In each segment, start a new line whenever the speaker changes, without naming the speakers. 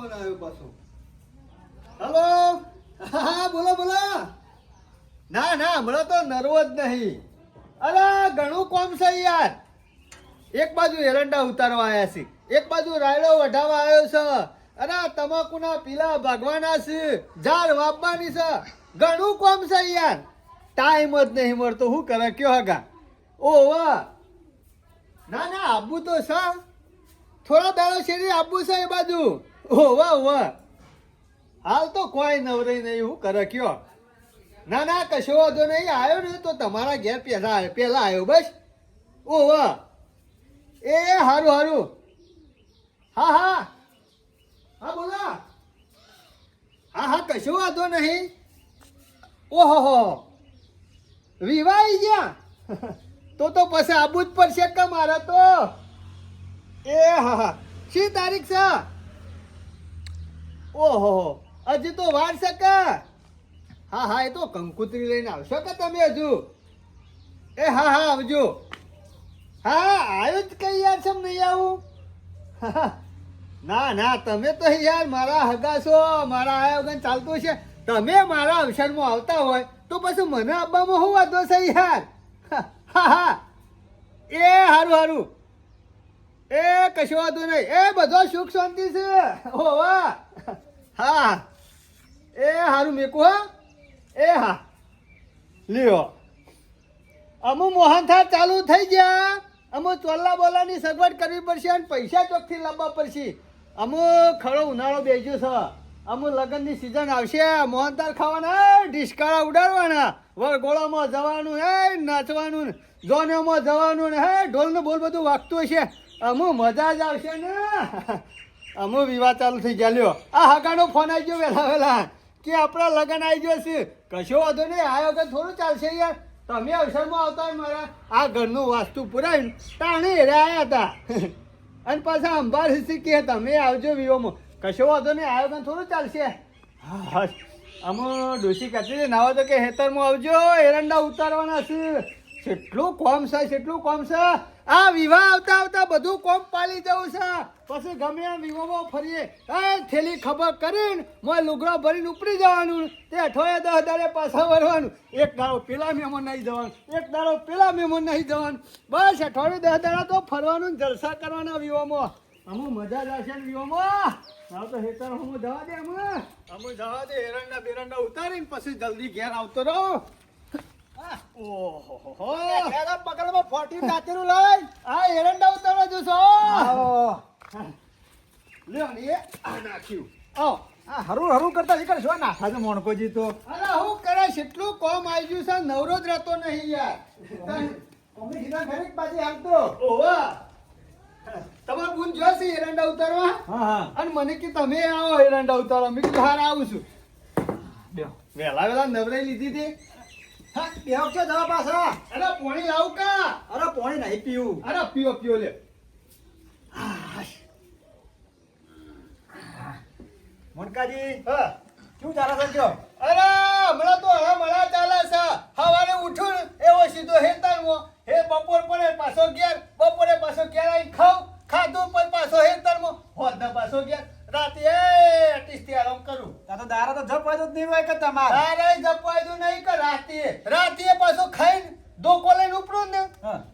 Phone આવ્યો પાછો. Hello. હા બોલો બોલો. ના ના હમણાં તો નરવો જ નહીં. અરે ઘણું કોમ છે યાર. એક બાજુ એરંડા ઉતારવા આવ્યા છે, એક બાજુ રાયડો વઢાવા આવ્યો છે. અરે તમાકુના પીલા ભાગવાના છે, ઝાડ વાપવાની છે. ઘણું કોમ છે યાર. ટાઈમ જ નહીં મળતો. શું કરે કયો હગા? ઓવા ના ના આબુ તો છે. થોડા દાડો શેરી આબુ છે એ બાજુ. ઓવા ઓવા હાલ તો કોઈ નવરાઈ નહીં. શું કરે કયો? ના ના કશો વાંધો નહીં. આવ્યો ને તો તમારા ઘેર પેલા આવ્યો બસ. ઓવા એ હારું હારું. હા હા હા બોલો. હા હા કશો વાંધો નહીં. ઓહો વિવાઈ ગયા તો પછી આબુ જ પડશે કે મારે તો. એ હા હા શી તારીખ છે? ઓહો હજી તો વાર છે કે? હા હા એ તો કંકુતરી લઈને આવશો કે તમે હજુ? એ હા હા આવજો. હા આવ્યો જ કઈ યાર છે નહીં આવું. ના ના તમે તો યાર મારા હગા છો. મારા આયા વગર ચાલતું છે. તમે મારા અવસરમાં આવતા હોય તો પછી મને આવવામાં શું વાંધો છે યાર? હા હા એ હારું હારું. એ કશો વાંધો નહીં. એ બધો સુખ શાંતિ છે. ઓ વાહ હા એ હારું મેકું. હા એ હા લ્યો અમુ મોહનથાળ ચાલુ થઈ ગયા. અમુ ચોલ્લા બોલાની સગવડ કરવી પડશે અને પૈસા ચોકથી લાવવા પડશે. અમુ ખરો ઉનાળો બેસ્યો છે. અમુ લગ્નની સિઝન આવશે. મોહનથાળ ખાવાના, ઢીસકાળા ઉડાડવાના, વરઘોડામાં જવાનું, હે નાચવાનું, જોનેમાં જવાનું, હે ઢોલનું બોલ બધું વાગતું હશે. અમુ મજા જ આવશે ને. અમુ વિવાહ ચાલુ થઈ ગયા. લ્યો આ હગાનો ફોન આવી ગયો વહેલા વહેલા કે આપણા લગ્ન આવી ગયો છે. કશો વાંધો નહીં. આ વગર થોડું ચાલશે યાર. તમે અવસરમાં આવતા હોય મારા આ ઘરનું વાસ્તુ પુરાઈને તાણે હેરે આવ્યા હતા. અને પાછા અંબાર કે તમે આવજો વિવોમાં. કશો વાંધો નહીં. આ વગર થોડું ચાલશે. હા અમુ ડોસી કહેતી નાવા તો કે હેતરમાં આવજો, એરંડા ઉતારવાના છે. કેટલું કોમ છે, કેટલું કોમ છે. આ વિવાહ આવતા આવતા બધું કોમ પાલી જવું છે. પછી ગમે એમ વિવાહમાં ફરીએ થેલી ખબર કરીને મોય લુગડા ભરીને ઉપડી જવાનું. તે અઠવાડિયે 10 દાડે પાછા વળવાનું. એક દાડો પેલા મહેમાન નહીં જવાનું, એક દાડો પેલા મહેમાન નહીં જવાનું. બસ અઠવાડિયે 10 દાડા તો ફરવાનું, જલસા કરવાના વિવાહમાં. અમુ મજા જ આવશે ને વિવાહમાં. હવે તો હેતર હું જવા દે. અમુ જવા દે. એરંડા બેરંડા ઉતારીને પછી જલ્દી ઘેર આવતો રહો. ઓહો પકડમાં 40 નાચેલું લઈ આ એરંડા ઉતારવા જશો. લ્યો ને એ આ નાખ્યું. આ હરું હરું કરતા શીખર શું નાખા છે મોણકોજી તો. અરે હું કરે કેટલું કોમ આવી ગયું છે. નવરો જ રહેતો નહીં યાર. અમે સીધા ઘરે જ પાછી આવતો. ઓવા તમાર બુન જોશે એરંડા ઉતારવા. હા હા અને મને કે તમે આવો એરંડા ઉતારવા. મેં કીધું હાર આવું છું. વહેલા વહેલા નવરાઈ લીધી હતી. હા બેહો કે જવા પાછા. અરે પાણી લાવું કા? અરે પાણી નહીં પીવું. અરે પીઓ પીઓ લે. મોનકાજી હા શું ચાલે છે કયો? અરે હમણાં તો હમણાં ચાલે છે. સવારે ઉઠું એવો સીધો હેતરમાં. હે બપોર પડે પાછો ઘેર, બપોરે પાછો ઘેર આવીને ખાધું પછી પાછો હેતરમાં, હોદના પાછો ઘેર. રાતે અટીસ્થી આરામ કરું. તો દારા તો જપવાય જ નહીં હોય કે તમારે? દારા જપવાય નહીં કે રાતે પાછો ખાઈને ધોકો લઈને ઉપડું ને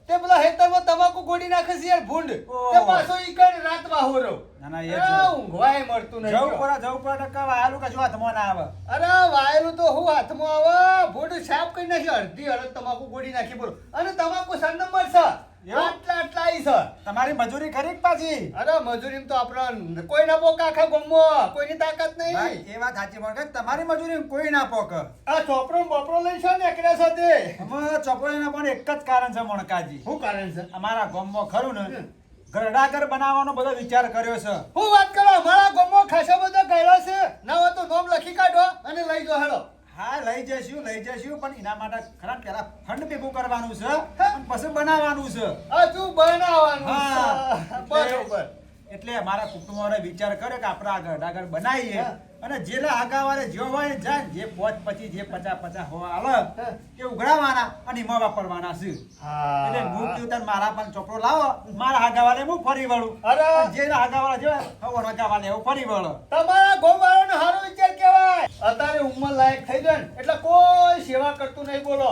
તે પેલા હેતરમાં તમાકુ ગોડી નાખે છે યાર ભૂંડ. તે પાછો ઈકડ રાત વાહો રહો. ના ના એ ઊંઘવાય મળતું નહીં. જવું પર ટકા વાયેલું કશું હાથમાં ના આવે. અરે વાયેલું તો હું હાથમાં આવે. ભૂંડ સાફ કરી નાખી અડધી અડધ તમાકુ ગોડી નાખી બોલો. અને તમાકુ નંબર છે. આટલા આટલા આવી છે. તમારી મજૂરી ખરી પાછી? અરે મજૂરી તો આપડે કોઈ ના પોક આખા ગામમાં કોઈની તાકાત નહીં. એ વાત સાચી પણ તમારી મજૂરી કોઈ ના પોક. આ ચોપડો બોપડો લઈ છે ને એકડા સાથે. અમે ચોપડીના પણ એક જ કારણ છે મોણકાજી. શું કારણ છે? અમારા ગામમાં ખરું ને ઘરડાઘર બનાવવાનો બધો વિચાર કર્યો છે. હું વાત કરો અમારા ગામમાં ખાસા બધા ગયડા છે. ના હોય તો નામ લખી કાઢો અને લઈ જાઓ હેડો. હા લઈ જઈશું પણ એના માટે ખરા પેલા ફંડ ભેગું કરવાનું છે પછી બનાવવાનું છે. હજુ બનાવવાનું છે બરોબર. એટલે
એટલે મારા કુટુંબવાળાએ વિચાર કર્યો કે આપણે આ ગઢાગઢ બનાવીએ અને જેલા હગાવાળે જો હોય ને જાય ને, જે 5 પછી જે 50 હોવા અલગ એ ઉઘડાવાના અને એમાં વાપરવાના છે. એટલે હું કીધું તાર મારા પણ ચોપડો લાવો, મારા હગાવાળે હું ફરી વળું.
અરે
જે હગાવાળા જો હવે હગાવાળે એવું ફરી વળો.
તમારા ગોવાળાનો સારો વિચાર કહેવાય. અત્યારે ઉંમર લાયક થઈ જાય ને એટલે કોઈ સેવા કરતું નહીં. બોલો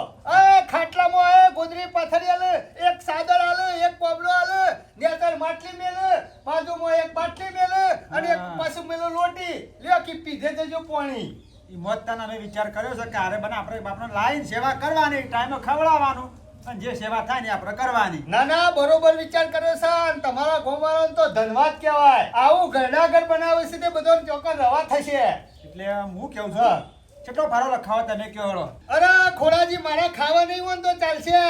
ખાટલામાં ગોદરી પાથરી આલે, એક સાદર આલે, એક કોબળો આલે, નેતર માટલી મેલે, બાજુમાં એક બાટલી મેલે અને એક પાછું મેલે લોટી. લ્યો કે પીધે જજો પાણી.
ઈ મોતતાના મેં વિચાર કર્યો છે કે અરે બને આપણે બાપને લાઈન સેવા કરવાની, ટાઈમે ખવડાવવાનું અને જે સેવા થાય ને આપણે કરવાની.
ના ના બરોબર વિચાર કર્યો છે. અને તમારા ગોવાળાનો તો ધન્યવાદ કહેવાય. આવું ઘરડાઘર બનાવે છે તે બધો ચોક્કસ રવા થશે.
એટલે હું કેવું છું, કેટલો ભારો લખાવો તમે કયો હળો.
અરે ખોડાજી મારા ખાવા નહીં હોય ને તો ચાલશે,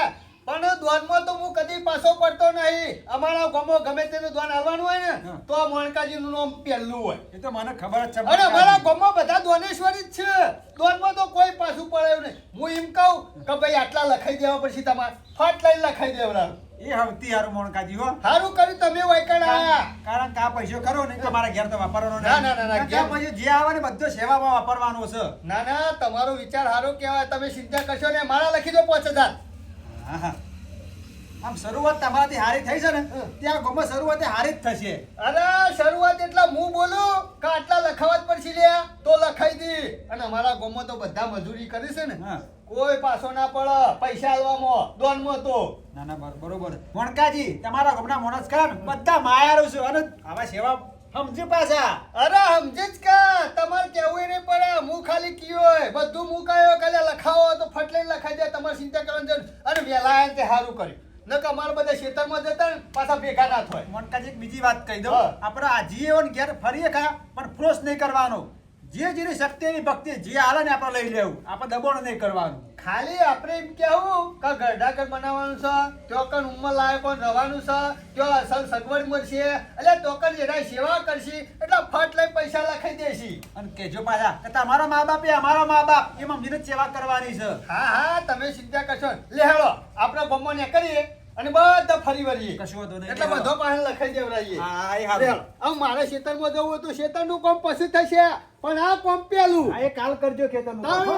પણ દ્વાનમાં તો હું કદી પાછો પડતો નહીં. અમારા ગામમાં ગમે તેનું દ્વાન આવવાનું હોય ને તો આ મોણકાજીનું નામ પહેલું હોય.
એ તો મને ખબર જ છે.
અને અમારા ગામમાં બધા દ્વાનેશ્વરી જ છે. દ્વાનમાં તો કોઈ પાછું પડાયું નહીં. હું એમ કહું કે ભાઈ આટલા લખાઈ દેવા પછી તમારે ફાટ લઈને લખાઈ દેવડાવું.
એ હવતી હારું મોણકાજી હો.
સારું કર્યું તમે વૈકણ આયા.
કારણ કે આ પૈસો કરો ને તમારા ઘેર તો વાપરવાનો
ના, ના, ના, ના,
ઘેર પૈસો જે આવે ને બધો સેવામાં વાપરવાનો છે.
ના ના તમારો વિચાર સારો કહેવાય. તમે ચિંતા કરશો ને મારા લખી દો 5000.
હા હા, આમ શરૂઆત તમારાથી હારી થઈ છે ને ત્યાં ગામમાં શરૂઆત હારી જ થશે.
અરે શરૂઆત એટલા હું બોલું કે આટલા લખાવા જ પડશે લ્યા તો લખાઈ દી. અને અમારા ગામમાં તો બધા મજૂરી કરે છે ને,
હા.
કોઈ પાછો ના પડે પૈસા આલવામાં દોનમાં તો.
ના ના બરોબર. મોણકાજી તમારા ગામના માણસ ખરા ને બધા માયારું છે અને આવા સેવા સમજી પાછા.
અરે સમજે જ કા તમારે કેવું નહીં પડે. હું ખાલી કયો હોય બધું મુકાયો ખાલી લખાવો તો ફટ લઈને લખાઈ દે. તમારે ચિંતા કરવાની જરૂર. અને વેલા આયા તે સારું કર્યું. ન કે અમારે બધા ખેતરમાં જતા ને પાછા ભેગા ના થાય.
મોણકાજી એક બીજી વાત કહી દઉં.
હા.
આપણે આ જીએ ઘેર ફરીએ ખા પણ ફ્રોસ નહીં કરવાનો. જે જેની શક્તિ એની ભક્તિ જે હાલે ને આપણે લઈ લેવું. આપણે દબાણ નહીં કરવાનું.
ખાલી આપણે એમ કેવું કે ગઢાઘર બનાવવાનું છે, ચોકન ઉંમર લાયકો રવાનું છે, તો અસલ સગવડ મળશે એટલે ચોકન એના સેવા કરશી એટલે ફટ લઈ પૈસા લખાઈ દેશી.
અને કેજો પાછા કે તમારા મા બાપ એ અમારા મા બાપ એમાં મને સેવા કરવાની છે.
હા હા તમે ચિંતા કરશો. લે હેળો આપણે ગમો ને કરીએ અને બધા ફરી વળીએ.
કશું વાંધો નહીં.
એટલે બધો પાસે લખાઈ દેવડાવીએ.
હા એ
લે
હારું.
હેળો. હવે મારે ખેતરમાં જવું હોય તો ખેતરનું કામ પછી થશે, પણ આ કામ પેલું.
હા, એ કાલ કરજો ખેતરનું કામ, હો.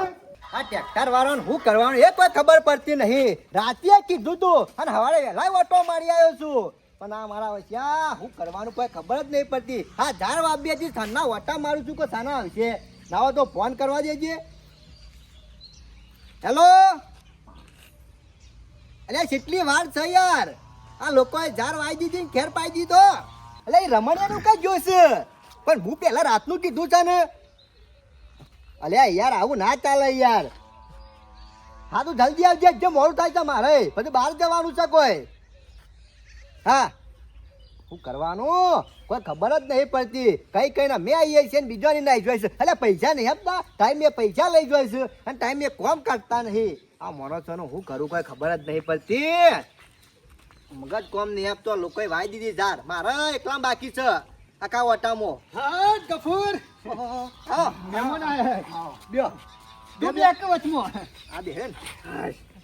આ ટ્રેક્ટર વાળાને શું કરવાનું એ કોઈ ખબર પડતી નહીં. રાતે કીધું તું અને હવારે વહેલા ઓટો મારી આવ્યો છું, પણ આ મારા વસ્યા શું કરવાનું કોઈ ખબર જ નહીં પડતી. હા ઝાડ વાબ્યાથી સાંજના ઓટા મારું છું કે સાના આવશે. લાવો તો ફોન કરવા દેજે. હેલો, અલ્યા કેટલી વાર છે યાર. આ લોકોએ ઝાડ વાઈ દીધી ને ખેર પાઈ દીધો. એટલે એ રમણીયાનું કઈ જોશે, પણ હું પેલા રાતનું કીધું છે ને. અલ્યા યાર આવું ના ચાલે યાર. હા તું જલ્દી આવજે, જે મોડું થાય છે મારે પછી બહાર જવાનું છે કોઈ. હા શું કરવાનું કોઈ ખબર જ નહીં પડતી. કઈ કઈ ના મેં આવી છે ને બીજોની ના જોઈ છે. એટલે પૈસા નહીં આપતા, ટાઈમે પૈસા લઈ જોઈ છે અને ટાઈમે કોમ કરતા નહીં. આ માણસોનું શું કરું કોઈ ખબર જ નહીં પડતી. મગજ કોમ નહીં આપતો. લોકોએ વાઈ દીધી ઝાડ, મારે એકલા બાકી છે આખા ઓટામાં.
હા ગફુર
હા
મહેમાન આયા.
બ્યો
તું બે એક વચમાં.
આ બેન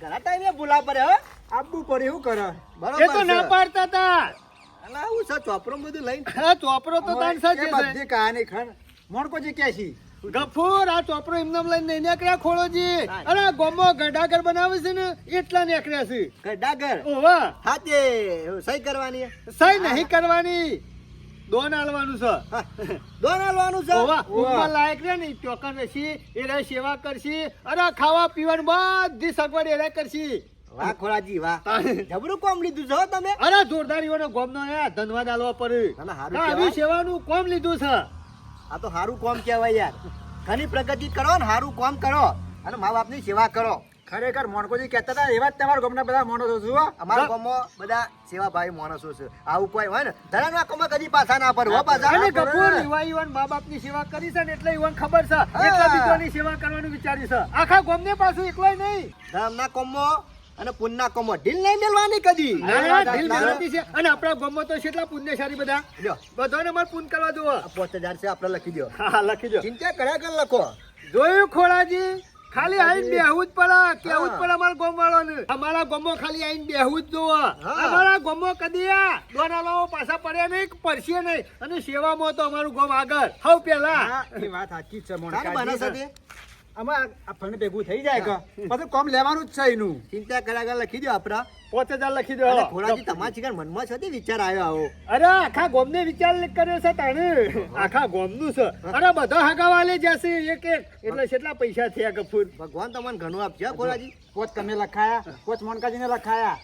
ઘણા ટાઈમે બોલાવ પડે હો.
આપવું પડે એવું કરે.
બરોબર
એ તો ના
છે.
પાડતા હતા.
અલા હું છે ચોપરો બધું લઈને.
હા ચોપરો તો તાન
એ
સાચી છે.
બધી કહાની ખર મોણકોજી કે છે.
ગફુર આ ચોપરો એમને લઈને નહીં નીકળ્યા ખોળોજી.
હા.
અરે ગોમો ગઢાઘર બનાવે છે ને એટલા નીકળ્યા છે.
ગઢાગર
ઓવા
હા તે સહી કરવાની
સહી નહીં કરવાની, દોન આલવાનું છે.
દોન આલવાનું છે.
ઓવા ઉંમર લાયક રે ને ચોકન રહેશી, એ સેવા કરશી. અરે ખાવા પીવાની બધી સગવડ એ કરશી.
વાહ ખોરાજી વાહ, જબરું કોમ લીધું છે હો તમે.
અરે જોરદાર ઈવાનો ગોમનો ધન્યવાદ આલવા પડે.
ના, હારું
ના, આવી
કહેવાય.
સેવાનું કોમ લીધું છે.
આ તો સારું કોમ કહેવાય યાર. ઘણી પ્રગતિ કરો ને સારું કોમ કરો અને મા બાપની સેવા કરો.
ખરેખર મોણકોજી કહેતા હતા એવા જ તમારા ગામના બધા માણસો છું, હો.
અમારા ગામમાં બધા સેવાભાવી માણસો છે. આવું કોઈ હોય ને ધરાના કામમાં કદી પાછા ના પડે હો પાછા.
અને ગફુર ઈવાન મા બાપની સેવા કરી છે ને એટલે ઈવાન ખબર છે. એટલા બીજોની સેવા કરવાનું વિચારી છે. આખા ગામને પાછું એકલાય નહીં.
ધર્મના કામમાં અને પુણ્યના કામમાં ઢીલ નહીં મેળવાની કદી.
ના, દિલ મહેનતી છે. અને આપણા ગામમાં તો કેટલા પુણ્યશાળી બધા.
લ્યો
બધાને મારે પુણ્ય કરવા જુઓ.
5000 છે આપણે લખી દો.
હા લખી દો.
ચિંતા કર્યા કર લખો.
જોયું ખોળાજી, ખાલી આઈને બેહવું જ પડે કેવું જ પડે અમારા ગામ વાળાને અમારા ગામમાં ખાલી આઈને બેહવું જ જોવો અમારા ગામમાં કદી આ દોનાલાઓ પાછા પડ્યા નહીં પડશે નહીં અને સેવામાં તો અમારું ગામ આગળ હવ પેલા
એ વાત સાચી જ છે
તારે
મોનકાજી.
બને છે તે?
આમાં આપણને ભેગું થઈ જાય કે પછી કોમ લેવાનું જ છે એનું.
ચિંતા કર્યા વગર લખી દો આપડા
5000 લખી દો
અને ખોરાજી તમારા ચિકન મનમાં છે તે વિચાર આવ્યો આવો
અરે આખા ગામને વિચાર કર્યો છે તાણે આખા ગામનું છે અરે બધા હગાવાલે જશે એક એક એટલે કેટલા પૈસા થયા ગફુર
ભગવાન તમને ઘણું આપશે હો ખોરાજી
પોત તમે લખાયા પોત મોનકાજીને લખાયા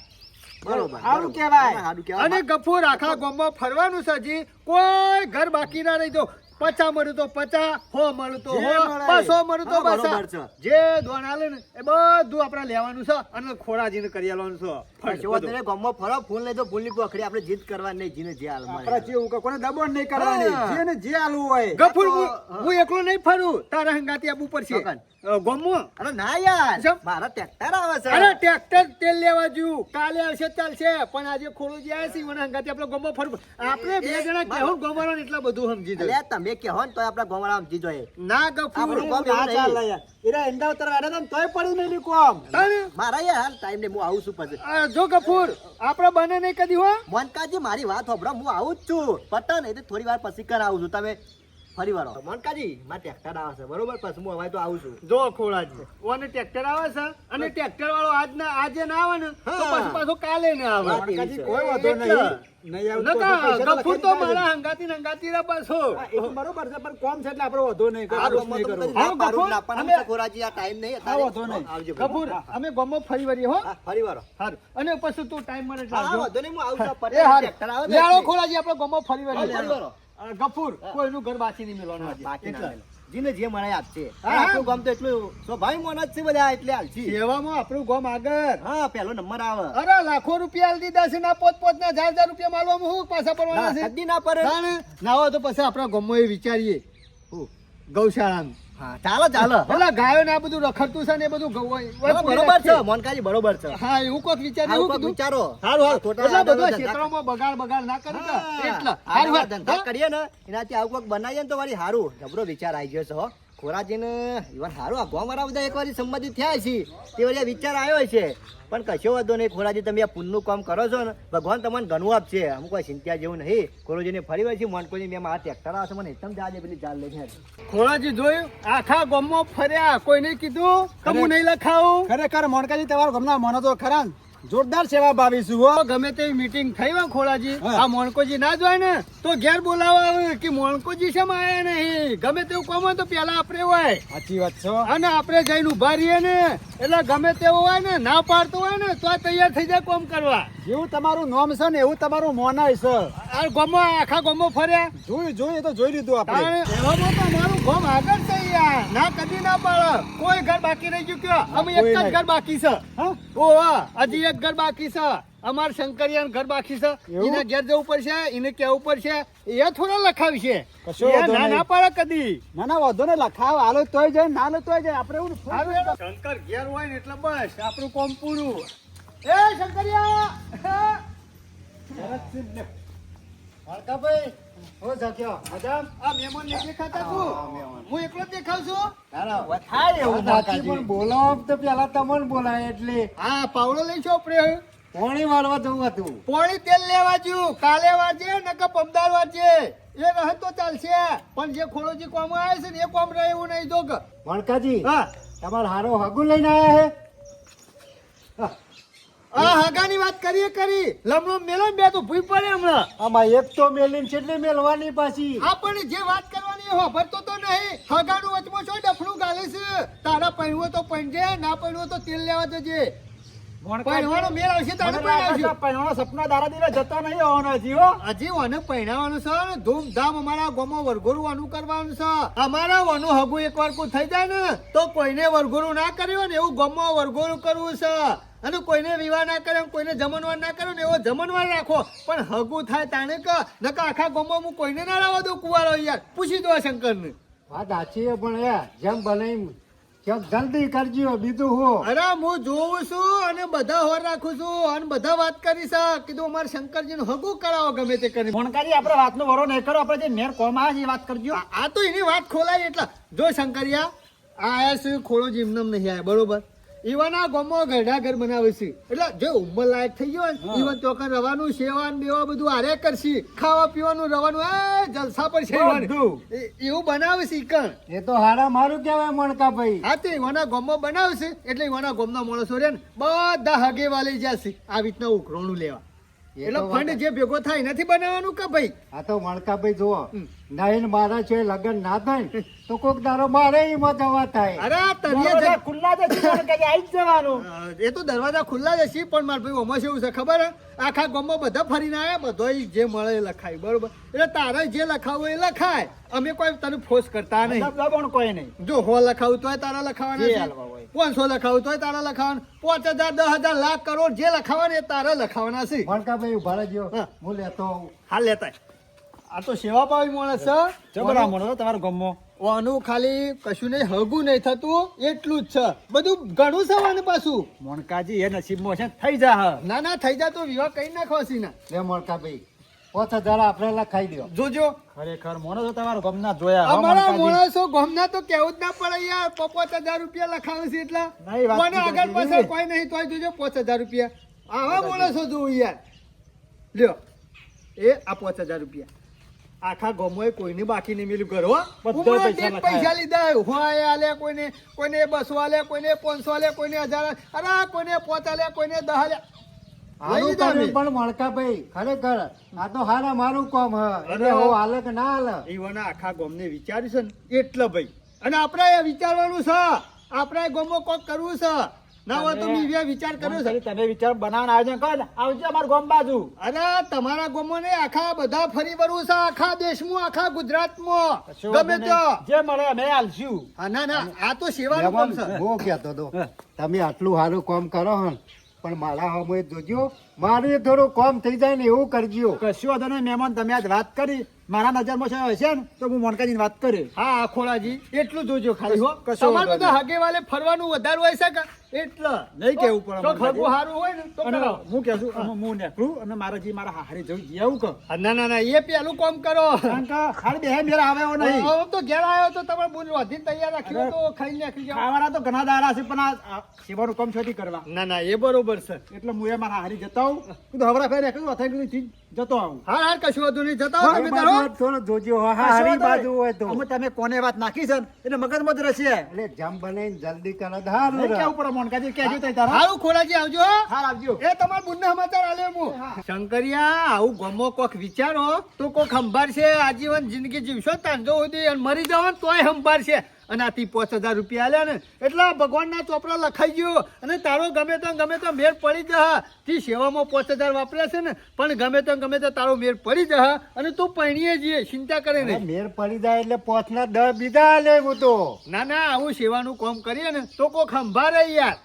બરોબર
સારું કહેવાય.
સારું કહેવાય
અને ગફુર આખા ગામમાં ફરવાનું છે હજી કોઈ ઘર બાકી ના રહી દો 50 મળ્યું તો 50 100 મળ્યું તો
જે
100
મળે.
200 મળ્યું તો
હા, બરોબર
200
છે.
જે દોણ આલે ને એ બધું આપણે લેવાનું છે અને ખોરાજીને કરી આલવાનું છે
કશો વાંધો નહીં, ગામમાં ફરો ફૂલ નહીં તો ફૂલની પોખડી આપણે જીત કરવાની નહીં જીને જે હાલ મળે.
આપણા જેવું કે કોને દબાણ નહીં કરવાની
હા.
જેને જે આલવું હોય.
ગફુર
આ તો,
હું એકલો નહીં ફરું તારા હંગાતી આપવું પડશે
ચોકન.
ગામમાં
અરે ના યાર
કેમ?
મારા ટ્રેક્ટર આવે છે
અરે ટ્રેક્ટર તેલ લેવા જ્યું કાલે આવશે ચાલશે પણ આજે ખોલું જાય છે મને હંગાતી આપણે ગામમાં ફરવું આપણે બે જણા કેવું ગામવાળાને એટલા બધું સમજી દો
અલ્યા તમે કહો ને તોય આપણા ગામવાળા સમજી જોઈએ
ના ગફુર
આપણું ગામ
ના
એવું
ચાલે
નહીં.
યાર. એરા એંડા ઉતરવા આડા હતા ને તોય પડી નહીં લી કોમ.
તાને
મારા યાર હાલ ટાઈમ ને હું આવું છું પછી
જો ગફુર આપણે બને નહીં કદી હો
મોનકાજી મારી વાત સાંભળો હું આવું જ છું પતા નહીં તો થોડી વાર પછી કર આવું છું તમે ફરી વાર આવો. મોનકાજી મારે ટ્રેક્ટર આવે છે બરોબર પછી હું હવે તો આવું છું
જો ખોળાજી ઓને ટ્રેક્ટર આવે છે અને ટ્રેક્ટર વાળો આજે ના આવે ને તો
હા.
પછી પાછો કાલે ના આવે
વાત
મોનકાજી
છે.
કોઈ વાંધો
એટલે.
નહીં. નહીં આવું તો
નકા
પૈસા તો
ગફુર તો
લખાઈ જ
મારા હંગાતી રે પાછો
હા, એ તો બરોબર છે પણ કોમ છે એટલે આપણે વાંધો નહીં. કોઈ
આ
દોષ
ગામમાં
નહીં
તો
કરવો.
કદી ના
હા,
પાડું,
ગફુર,
ના પાડું
અમે-
તો ખોરાજી આ ટાઈમ નહીં
હા, વાંધો નહીં.
આવજો
ગફુર અમે ગામમાં ફરી વળીએ હો
હા, ફરી વાર
હારું અને પછી તું ટાઈમ મળે એટલે
હા
આવજો.
વાંધો નહીં હું આવું છું
એ
પટેલ
હારું.
ટ્રેક્ટર આવે
લેવાડો ખોળાજી આપણે ગામમાં ફરી
હા,
વળીએ
ફરી વાળો.
ગફુર કોઈનું ઘર બાકી નહીં મેળવાનું આજે.
બાકી ના
એટલે.
મળે. જીને જે મળે આપશે
હા,
આપણું ગામ તો એટલું સ્વાભાવિક મોન જ છે બધા એટલે હાલશી.
સેવામાં આપણું ગામ આગળ
હા પહેલો નંબર આવે
અરે લાખો રૂપિયા આલી દીધા છે ના પોત ના 1000 રૂપિયા માલવામાં હું પાછા પડવાના છે
કદી ના પડે
તાણે ના હોય તો પછી આપણા ગામમાં એ વિચારીએ
હું.
ગૌશાળાનું
હા ચાલો ચાલો
પેલા ગાયો ને આ બધું રખડતું છે ને એ બધું
હા, બરોબર છે મોનકાજી બરોબર છે
હા એવું કોક વિચાર
આવું
એવું
કોક
કીધું
વિચારો
હારું હારું
ખોટા
એટલા બધા
ધંધા-
ક્ષેત્રોમાં બગાડ ના કરી દે. એટલે
હા,
હારું
આવા
હારું.
ધંધા કરીએ ને એનાથી આવું કોક બનાવીએ ને તો વળી હારું જબરો વિચાર આવી ગયો છે હો ખોરાજીને ઈવન હારું આ ગામવાળા બધા એકવાર સંમતિ થયા છે તે વળી આ વિચાર આવ્યો છે પણ કશો વાંધો નહીં ખોરાજી તમે આ પુણ્યનું કામ કરો છો ને ભગવાન તમને ઘણું આપશે અમુક કોઈ ચિંતા જેવું નહીં ખોરાજીને ફરી વાર છે મોનકોજી મેં મારા ટ્રેક્ટર આવશે મને એકદમ જાજે પેલી ચાલ લઈને
ખોળાજી જોયું આખા ગામમાં ફર્યા કોઈને કીધું કે હું નહીં લખાવું
ખરેખર મોનકાજી તમારા ગામના મોનો તો ખરા ને. જોરદાર સેવા ભાવીશું હો.
તો ગમે તેવી મીટિંગ થઈ હોય ખોળાજી
હા.
આ મોણકોજી ના જોય ને તો ઘેર બોલાવા આવે કે મોણકોજી શેમ આયા નહીં ગમે તેવું કામ હોય તો પેલા આપણે હોય
સાચી વાત છે હો.
અને આપણે જઈને ઉભા રહીએ ને એટલે ગમે તેવું હોય ને ના પાડતું હોય ને તો આ તૈયાર થઈ જાય કામ કરવા
જેવું તમારું નામ છે ને એવું તમારું મોનાય છે.
આ ગામમાં આખા ગામમાં ફર્યા
જોયું એ તો જોઈ લીધું આપણે.
તાણે એવામાં તો અમારું ગામ આગળ છે યાર ના કદી ના પાડે કોઈ ઘર બાકી રહી ગયું કયો અમે એક જ
કોઈ
ઘર બાકી છે
હા?
ઓહ હજી એક ઘર બાકી છે અમાર શંકરિયાનું ઘર બાકી છે
એવું?
એને ઘેર જવું પડશે એને કેવું પડશે એ થોડા લખાવી છે
કશો
એ
વાંધો
ના
નહીં.
ના પાડે કદી
ના ના વાંધો ને લખાવ આલો તોય જાય ના લો તોય જાય આપણે એવું
હારું હેડો. શંકર ઘેર હોય ને એટલે બસ આપણું કામ પૂરું એ શંકરિયા
ભાઈ હો જાગ્યો મજામ.
આ મહેમાન ને દેખાતા તું હું એકલો જ દેખાવ છું
થાય એવું
સાચી પણ બોલો તો પેલા તમને બોલાય એટલે
હા પાવડો લઈ છો આપણે
પાણી વાળવા જવું હતું.
પોણી તેલ લેવા જ્યું કાલે વાજે નકર પમદાર વાજે એ રહે તો ચાલશે પણ જે ખોડોજી કોમ આવે છે ને એ કોમ રહે એવું નહીં જોગ
વણકાજી
હા
તમારો હારો હગું લઈને આયા હે.
આ હગાની વાત કરી લમણો મેલો ને બે તો ભૂઈ પડે હમણાં
આમાં એક તો મેલીને કેટલી મેલવાની પાછી.
આપણને જે વાત કરવાની હોભરતો તો નહીં હગાનું વચમાં છો ડફણું ગાલે છે તારા પૈણવો તો પૈણજે ના પૈણવો તો તેલ લેવા જજે પૈણવાનો મેળ આવશે તારે પૈણાવશે
પૈણવાનો સપના દારા દિને જતા નહીં હોવાનો હજી હો.
હજી મને પૈણાવાનું છે ને ધૂમધામ અમારા ગામમાં વરઘોડવાનું કરવાનું છે અમારા વાનું હગું એકવાર કોઈ થઈ જાય ને તો કોઈને વરઘોડું ના કર્યું ને એવું ગામમાં વરઘોડું કરવું છે અને કોઈને વિવાહ ના કરે કોઈને જમણવાર ના કરે ને એવો જમણવાર રાખો પણ હગું થાય તાણે કે નકા આખા ગામમાં હું કોઈને ના લાવવા દઉં કુવારો યાર પૂછી દો શંકરને
વાત સાચી છે પણ એ જેમ બને એમ જલ્દી કરજો બીજું હું.
અરે હું જોઉં છું અને બધા હોર રાખું છું અને બધા વાત કરી છે કીધું અમારે શંકરજીનું હગું કરાવો ગમે તે કરી
ફોનકારી આપણે વાતનો વરો નહીં કરો આપણે જે મેર કોમ આવે છે એ વાત કરજો.
આ તો એની વાત ખોલાય એટલે જો શંકરિયા આયા છે ખોળો જીમનમ નહીં આયા બરોબર ઈવાના ગામમાં ઘરડા ઘર બનાવે છે એટલે જે ઉંમર લાયક થઈ ગયો ને ઈવન ચોકન રવાનું સેવાન દેવા બધું આરે કરશે ખાવા પીવાનું રવાનું એ જલસા પર છે એવું બનાવે છે ઈકણ
એ તો હારા મારું કહેવાય મણકા ભાઈ.
હા તે ઈવાના ગામમાં બનાવે છે એટલે ઈવાના ગામના માણસો રે ને બધા હગે વાલી જશે આવી રીતના ઉઘરોણું લેવા એટલે ફંડ જે ભેગો થાય નથી બનાવવાનું કે ભાઈ
આ તો મણકા ભાઈ જુઓ નાઈન મારા છે લગન ના થાય ને તો કોક દારો મારે એમાં જવા થાય.
અરે તને
ખુલ્લા જ આવી જ જવાનું.
એ તો દરવાજા ખુલ્લા જ હશે પણ મારા ભાઈ ઓમાં એવું છે ખબર હે આખા ગામમાં બધા ફરીને આવ્યા બધો જે મળે એ લખાય બરોબર એટલે તારે જે લખાવું એ લખાય અમે કોઈ તને ફોર્સ કરતા નહીં
પણ કોઈ નહીં.
જો 100 લખાવું તોય તારા લખાવાના છે 500 લખાવું તોય તારા લખાવાના 5000 10,000 લાખ કરોડ જે લખાવાના એ તારા લખાવાના છે
મણકા ભાઈ ઉભા રહેજો
હા.
હું લેતો આવું.
હાલ લેતા આ તો સેવા પાવી માણસ છે
જબરા મળો તમારા ગામમાં.
ઓનું ખાલી કશું નહીં હગું નહીં થતું એટલું જ છે બધું ઘણું છે આને પાછું
મોનકાજી એ નસીબમાં છે થઈ જા.
ના ના થઈ જાય તો વિવાહ કઈ નાખો સીના
લે મણકા ભાઈ 5000 આપણે લખાઈ દો.
જોજો
ખરેખર મોનો તો તમારા ગામના જોયા હો
અમારા
મોનકાજી.
માણસો ગમના તો કેવું જ ના પડે યાર 5000 રૂપિયા લખાવે છે એટલા
નહીં, વાત
મને
નહીં
આગળ
કરવી.
પાછળ કોઈ નહીં તોય જોજો 5000 રૂપિયા આવા માણસો જોઉં યાર લ્યો એ આ 5000 રૂપિયા આખા ગામમાં કોઈને બાકી નહીં મેલું ઘર હો
બધા
ઉમરા
પૈસા
ટેક પૈસા લીધા હોય આલે કોઈને 200 આલે કોઈને 500 આલે કોઈને 1000 અરે કોઈને 5 આલે કોઈને 10 આલે
આનું
લીધા
કર્યું
મેં.
પણ મણકા ભાઈ ખરેખર આ તો હારા મારું કામ હ એટલે
અરે
હું હાલે કે ના હાલે.
ઈવાના આખા ગામને વિચાર્યું છે ને એટલે ભાઈ અને આપણે એ વિચારવાનું છે આપણે ગામમાં કોક કરવું છે ના હોય તો મેં વિચાર કર્યો છે
તમે વિચાર બનાવવાનું આયોજન કરો ને આવજો અમારા ગામ બાજુ.
અરે તમારા ગામમાં ને આખા બધા ફરી વળવું છે આખા દેશમાં આખા ગુજરાતમાં ગમે ત્યાં
જે મળે અમે આલશું.
હા ના ના આ તો સેવાનું કામ છે
હું કહેતો હતો તમે આટલું સારું કામ કરો હન પણ મારા હમણાં જોજો મારું એ થોડું કામ થઈ જાય ને એવું કરજો.
કશું વાંધો નહીં મહેમાન તમે આજ વાત કરી મારા નજરમાં છે હશે ને તો હું મોનકાજીની વાત કરી.
હા ખોળાજી એટલું જોજો ખાલી હો
કશો
તમારે
વાંધો
બધા હગે વાલે ફરવાનું વધારે હોય છે કે એટલે
નહીં કેવું પડે
તો
મોનકાજી.
ખગું સારું હોય ને તો
અને
કરો.
હું કહું છું હું નીકળું અને મારા મારા હારી જવું એવું કહું.
હા, ના ના ના એ પેલું કામ કરો
કારણ કે હારી બે મેરા આવે એવો નહીં.
હવે તો ઘેર આવ્યો તો તમારે બોલ વધીને તૈયાર રાખ્યો તો ખાઈ નાખી જાઓ
ખાવાના તો ઘણા દાડા છે પણ આ સેવાનું કામ છોડી કરવા
ના ના એ બરોબર છે
એટલે હું એ મારા હારી જતા આવું કીધું હવરા ફેર એકલું અથાઈ કીધું જતો આવું.
હા હા કશું વાંધો નહીં જતા
આ
હો તમે
બાજુ
તારો.
થોડું જોજો હા,
કશો
હારી
વાંધો
બાજુ
નહીં.
હોય તો
અમે તમે કોને વાત નાખી છે ને એટલે મગજમાં જ રહેશે.
એટલે જમ બનાવીને જલ્દી કરો તો સારું
નહીં
રહે.
કેવું પડે મોનકાજી કહેજો તઈ તારા.
હારું ખોરાજી આવજો હો.
હાર આવજો.
એ તમારા બુનના સમાચાર આલે હું શંકરિયા આવું ગમો કોક વિચારો તો કોક સંભાળ છે આજીવન જિંદગી જીવશો તાંજો સુધી અને મરી જાવ ને તોય સંભાળ છે અને આથી 5000 રૂપિયા આલ્યા ને એટલા ભગવાનના ચોપડા લખાઈ ગયો અને તારો ગમે તો મેર પડી જા તી સેવામાં 5000 વાપર્યા છે ને પણ ગમે તો તારો મેર પડી જા અને તું પૈણીએ જઈએ ચિંતા કરે
હવે
નહીં
મેર પડી જાય એટલે પોતના 10 બીજા લે હું તો
ના ના આવું સેવાનું કામ કરીએ ને તો કોક સંભાળે યાર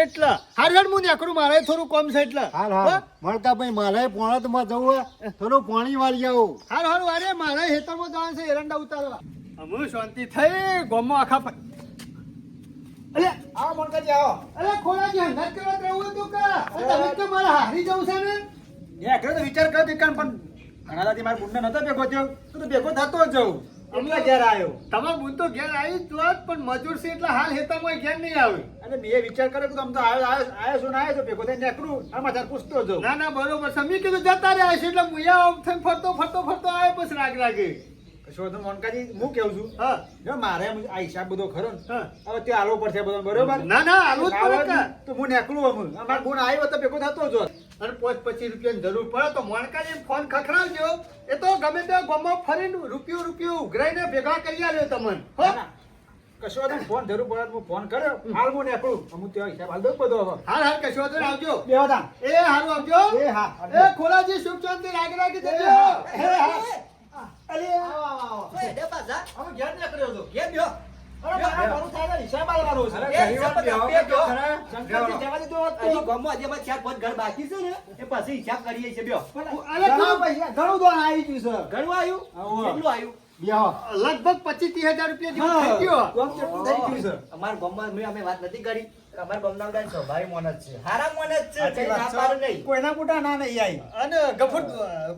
એટલે હાર હું નેકરું મારે થોડું કામ છે એટલે
હાર હાર મળતા ભાઈ મારે પોણતમાં જવું હોય, થોડું પાણી વાળી આવું.
હારું વારે મારે હેતરમાં જવાનું છે એરંડા ઉતારવા અમુ શાંતિ થઈ ગોમો આખા અલે
આવો મોનકાજી આવો.
અરે ખોલાજી હંગાત કરવા રહેવું હતું કે અરે તમે તો મારા હારી જવું છે ને
એ એકલો તો વિચાર કર્યો દીકરા પણ ઘણા દાદી મારા બુનને નતો ભેગો થયો તો ભેગો થતો જ જવું. એટલે ઘેર આવ્યો.
તમારા બુન તો ઘેર આવી જ જોત પણ મજૂર છે એટલે હાલ હેતામાં ઘેર નહીં આવે
અને મેં વિચાર કર્યો કે આમ તો આવ્યો છું ને આવ્યો છું ભેગો થઈને નીકળું આમાં તાર પૂછતો જાઉં.
ના ના બરોબર સમી કીધું જતા રહ્યા છે એટલે મુયા આમ થઈને ફરતો આવે પછી રાગ લાગે
કશો વાંધો નહીં, મોનકાજી હું કેવું છું
હા
જો મારે આ હિસાબ બધો ખરો ને
હા.
હવે તે હાલવો પડશે બધો બરોબર.
ના ના આવું જ પડે કે
તો હું નીકળું અમે અમારા ગુણ આવ્યો તો ભેગો થતો જ હોત.
અને 25 રૂપિયાની જરૂર પડે તો મોણકાજી ફોન ખખડાવજો એ તો ગમે તે ગામમાં ફરીને રૂપિયો ઉઘરાઈને ભેગા કરી આલ્યો તમને હો
ના, ના. કશો વાંધો નહીં, ફોન જરૂર પડે તો હું ફોન કર્યો હાલ હું નીકળું હું ત્યાં હિસાબ હાલ દઉં બધો હવે
હાલ કશો વાંધો નહીં, આવજો
બેહો તાન.
એ હારું આવજો
એ હા
એ ખોલાજી શુભ શાંતિ રાગી જજો
એ હા. અરે
ઓય, ડે પાછા.
અમે ઘેર નીકળ્યો હતો.
ઘેર બેહો.
અરે મારા ઘરનું થાય ને, હિસાબ આલવાનો છે.
અરે, હિસાબ બધા બે ગયો.
શંકરજી જવા દીધો હોત તો.
હજી ગામમાં હજી અમારે 4-5 ઘર બાકી છે ને એ પછી હિસાબ કરીએ છીએ બેહો.
અરે
ઘણા પૈસા, ઘણું દોણ આવી ગયું છે.
ઘણું આવ્યું
આવો.
કેટલું આવ્યું
બેહો.
લગભગ 25-30 હજાર રૂપિયા જેવું
હા.
થઈ ગયો
ગામ જેટલું થઈ ગયું છે.
અમારા ગામમાં અમે વાત નથી કરી અમારા ગામના બધા સ્વભાવી માણસ છે હારા માણસ છે
સાચી
કઈ
વાત
ના
છે.
પાડે નહીં
કોઈના મોટા ના નહીં આઈ
અને ગફુર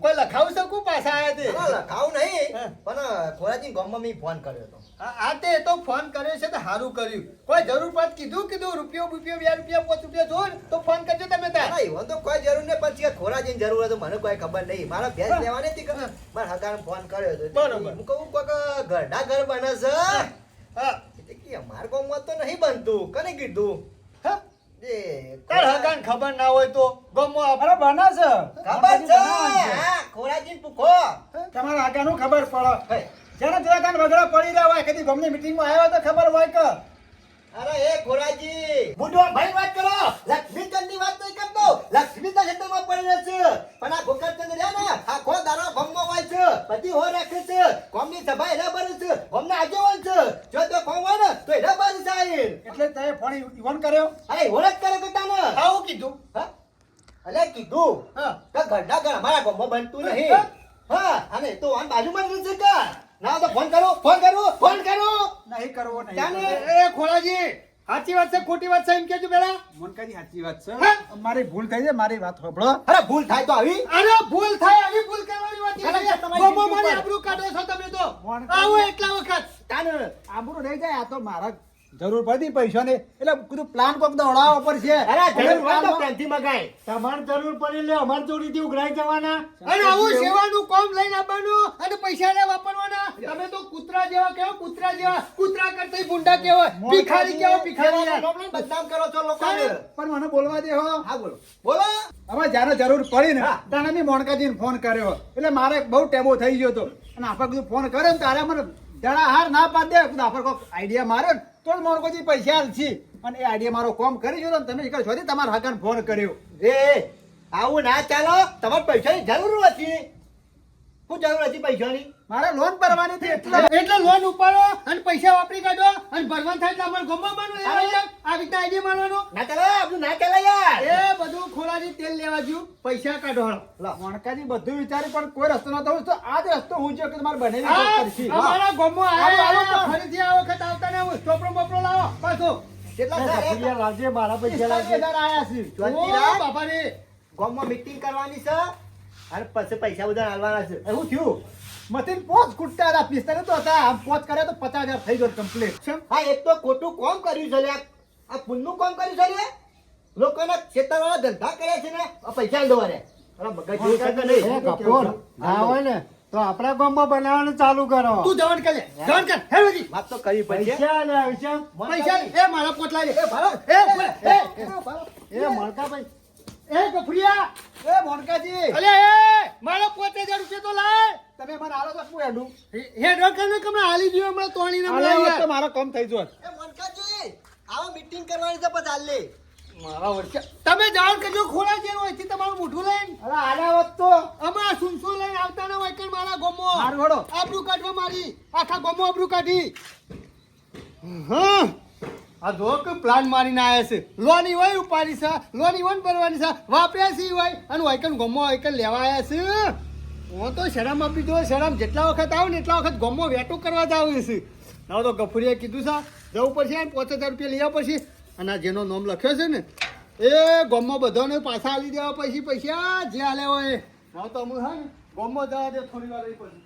કોઈ લખાવું શકું પાછા આયા તે
ના, લખાવું નહીં
હા.
પણ ખોરાજી ગામમાં મેં ફોન કર્યો હતો
આ તે તો ફોન કર્યો છે તો સારું કર્યું કોઈ જરૂર પડ કીધું રૂપિયો 2 રૂપિયા 5 રૂપિયા જોર તો ફોન કરજો તમે તાર
ના, એવો તો કોઈ જરૂર નહીં પછી ખોરાજીની જરૂર હતી મને કોઈ ખબર નહીં મારા ભેંસ લેવાની હતી કે મારા હગાને ફોન કર્યો હતો
બરોબર.
હું કહું કોઈક ઘરડા ઘર બને છે
હા
એટલે કે અમારા ગામમાં તો નહીં બનતું કને કીધું
હા
એ
તાર હગાન ખબર ના હોય તો ગમો
અરે બના છે
ખબર છે હા ખોરાજીને પૂછો
તમારા આગળનું ખબર પડે
હે.
જેને જોયા કાન વગડા પડી રહ્યા હોય કદી ગમની મીટિંગમાં આવ્યો તો ખબર હોય કે
અરે એ ખોરાજી બુડો ભાઈ વાત કરો લક્ષ્મીચંદની વાત નહીં કરતો લક્ષ્મીચંદ ક્ષેત્રમાં પડી રહે છે પણ આ ગોકળચંદ રહ્યા ને આખો દારો ગમમાં હોય છે બધી હો રાખે છે ગમની સભા એના બને છે ગમના આગેવાન છે જો તો કોમ હોય ને તો એના બને સાહેબ
એટલે તે ફોન ઈવન કર્યો
અરે ઓળખ કરે બેટા ને
આવું કીધું
હા અલે કીધું
હા
કે ગઢડા ઘર અમારા ગમમાં બનતું નહીં હા અને તો આમ બાજુમાં જ રહે છે કે ના તો ફોન કરો
નહીં કરવો નહીં
જાને.
કરવો.
એ ખોળાજી સાચી વાત છે ખોટી વાત છે એમ કેજો પેલા
મોનકાજી સાચી વાત છે
હા?
મારી ભૂલ થઈ છે મારી વાત સાંભળો
અરે ભૂલ થાય તો આવી
અરે ભૂલ થાય આવી ભૂલ કરવાની વાત
અરે,
છે
તમારી
ગમો
જીભ
મારી
ઉપર.
આબરૂ કાઢો છો તમે તો
મોણ
આવો એટલા વખત
તાને
આબરૂ નહીં જાય આ તો મારા જરૂર પડી પૈસાની એટલે કીધું પ્લાન કોક દોડાવવા પર છે
અરે જરૂર હોય તો
પ્લાનમાં-
પ્રેમથી મગાય
તમારે જરૂર પડી એટલે અમારે જોડીથી ઉઘરાઈ જવાના
અને આવું સેવાનું કામ લઈને આવવાનું અને પૈસા ને વાપરવાના તમે તો કૂતરા જેવા કેવો કૂતરા કરતા ભૂંડા કેવો ભિખારી કેવો ભિખારી યાર.
પ્રોબ્લેમ બદનામ કરો છો લોકોને
પણ મને બોલવા દે હો
હા બોલો બોલો
હવે જ્યારે જરૂર પડી ને
હા.
ત્યારે મેં મોણકાજીને ફોન કર્યો એટલે મારે બહુ ટેબો થઈ ગયો હતો અને આપણે કીધું ફોન કર્યો ને ત્યારે મને જરા હાર ના પાડ દે કીધું આપણે કોઈક આઈડિયા માર્યો ને તો જ મોણકોજી પૈસા આલશી અને એ આઈડિયા મારો કોમ કરી ગયો ને તમે એક શોધી તમારા હકાને ફોન કર્યો
રે આવું ના ચાલો તમારે પૈસાની જરૂર હતી શું જરૂર હતી પૈસાની
મારે લોન ભરવાની હતી એટલે
એટલે લોન ઉપાડો અને પૈસા વાપરી કાઢો અને ભરવાનું થાય એટલે અમારે ગમવાનું
અરે.
આ રીતના આઈડિયા મારવાનો
ના ચાલો આપણું ના ચાલે યાર
એ બધું ખોરાજી તેલ લેવા જ્યું પૈસા કાઢો હાલો.
મોણકાજી બધું વિચારી પણ કોઈ રસ્તો નતો હોય તો આ જ રસ્તો હું છે કે તમારે બનેવી
આ
કોક કરશી.
અમારા ગામમાં
આવો,
આયા
આવો.
ફરીથી આ વખત આવતા ને હું ચોપડો બોપડો લાવો પાછો
કેટલા
એ
સારા
ગફુરિયા લાવજે મારા પૈસા લાવજે
45,000 આયા છે
શાંતિ
ઓ
રાખ.
બાપા રે
ગામમાં મીટિંગ કરવાની છે અને પછી પૈસા બધા હાલવાના છે શું થયું
મતીન પોચ કુટ્ટા હતા 45 તો હતા આમ પોચ કર્યા તો 50,000 થઈ ગયો કમ્પ્લીટ
હા એક તો ખોટું કોમ કર્યું છે લ્યા. આ પુણ્યનું કોમ કર્યું છે લ્યા. લોકોના ખેતરવાળા ધંધા કર્યા છે ને આ પૈસા દો રે અરે મગજ જેવું છે કે નહીં?
એ ગફુર ના હોય ને તો આપણા ગામમાં બનાવવાનું ચાલુ કરો
તું જવાન કર લે જવાન કર હેડોજી
વાત તો કરવી પડશે
પૈસા લે પૈસા
પૈસા લે. એ મારા પોટલા લે એ ભારો
એ મળતા ભાઈ
એ ગફરિયા
એ મોણકાજી
અલે એ મારો 5000 રૂપિયા તો લાય
તમે મને આલો તો શું હેડું
હેડ રકમ કમને હાલી દીધો હમણાં તોણીને
આલો
મળ્યા
હોત તો
યાર.
મારો કામ થઈ જોત
એ મનકાજી આવો મીટિંગ કરવાની છે પછી હાલ લે
મારા વર્ષે તમે જાણ કરજો ખોળા જેવો હોય તમારું મોઢું લઈને
અરે આલ્યા હોત તો
અમારા સુનસુ લઈને આવતા ના હોય કે મારા ગોમો
હારું હેડો.
આબરૂ કાઢવા મારી આખા ગોમો આબરૂ કાઢી હા આ જો કે પ્લાન મારીને આયા છે લોની હોય ઉપાડી છે લોની વન ભરવાની છે વાપર્યા છે હોય અને વાયકન ગોમો વાયકન લેવા આયા છે હું તો શરમ આપી દો શરમ જેટલા વખત આવું ને એટલા વખત ગોમો વેટો કરવા જ આવે છે ના તો ગફુરીએ કીધું છે જવું પડશે અને 5000 રૂપિયા લઈ આવવા પછી અને આ જેનો નામ લખ્યો છે ને એ ગોમમાં બધાને પાછા આલી દેવા પછી પૈસા જે હાલે હોય ના તો અમુક હા ને ગોમમાં જવા દે થોડી વાર રહી પછી